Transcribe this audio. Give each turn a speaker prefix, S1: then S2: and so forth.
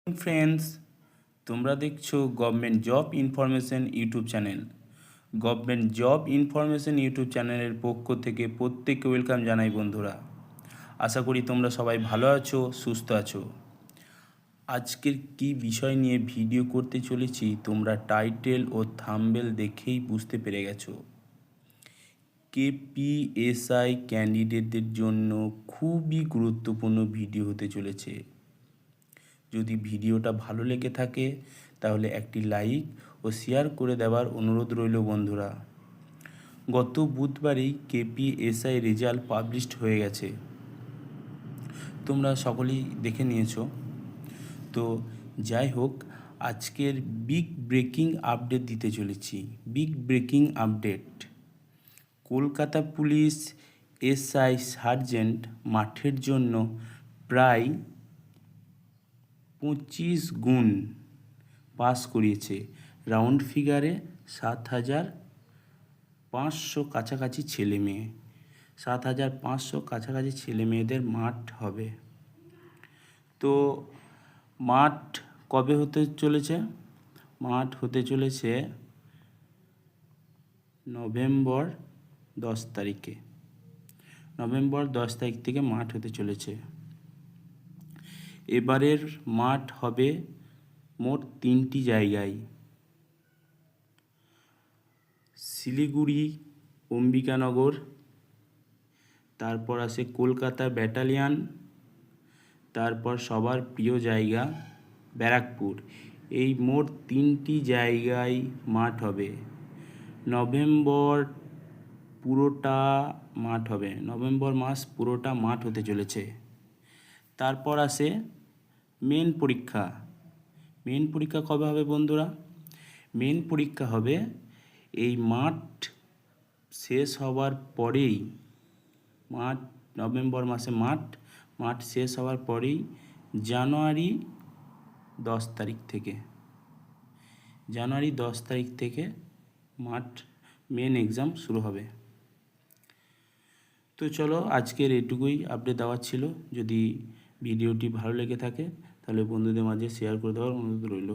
S1: Friends, তোমরা দেখছো government job information YouTube channel. Government job information YouTube চ্যানেলের পক্ষ থেকে প্রত্যেককে ওয়েলকাম জানাই বন্ধুরা। আশা করি তোমরা সবাই ভালো আছো, সুস্থ আছো। আজকের কি বিষয় নিয়ে ভিডিও করতে চলেছি তোমরা টাইটেল ও থাম্বনেল দেখেই বুঝতে পেরে গেছো। কেপিএসআই ক্যান্ডিডেটদের জন্য খুবই গুরুত্বপূর্ণ ভিডিও হতে চলেছে। যদি ভিডিওটা ভালো লেগে থাকে তাহলে একটি লাইক ও শেয়ার করে দেওয়ার অনুরোধ রইল বন্ধুরা। গত বুধবারেই কেপিএসআই রেজাল্ট পাবলিশড হয়ে গেছে, তোমরা সকলেই দেখে নিয়েছো। তো যাই হোক, আজকের বিগ ব্রেকিং আপডেট দিতে চলেছি। Big breaking update: Kolkata police SI sergeant মাঠের জন্য প্রায় 25 গুণ পাস করিয়েছে। রাউন্ড ফিগারে 7,500 কাছাকাছি ছেলে মেয়ে, 7,500 কাছাকাছি ছেলে মেয়েদের মাঠ হবে। তো মাঠ কবে হতে চলেছে? মাঠ হতে চলেছে নভেম্বর 10 তারিখে। নভেম্বর 10 তারিখ থেকে মাঠ হতে চলেছে। এবারের মাঠ হবে মোট 3টি জায়গায়: শিলিগুড়ি, অম্বিকানগর, তারপর আসে কলকাতা ব্যাটালিয়ন, তারপর সবার প্রিয় জায়গা ব্যারাকপুর। এই মোট 3টি জায়গায় মাঠ হবে। নভেম্বর পুরোটা মাঠ হবে, নভেম্বর মাস পুরোটা মাঠ হতে চলেছে। তারপর আসে মেন পরীক্ষা। মেন পরীক্ষা কবে হবে বন্ধুরা? মেন পরীক্ষা হবে এই মাঠ শেষ হওয়ার পরেই। মাঠ নভেম্বর মাসে মাঠ শেষ হওয়ার পরেই জানুয়ারি 10 তারিখ থেকে মাঠ মেন এক্সাম শুরু হবে। তো চলো, আজকের এটুকুই আপডেট দেওয়ার ছিল। যদি ভিডিওটি ভালো লেগে থাকে তাহলে বন্ধুদের মাঝে শেয়ার করে দেওয়ার অনুরোধ রইল।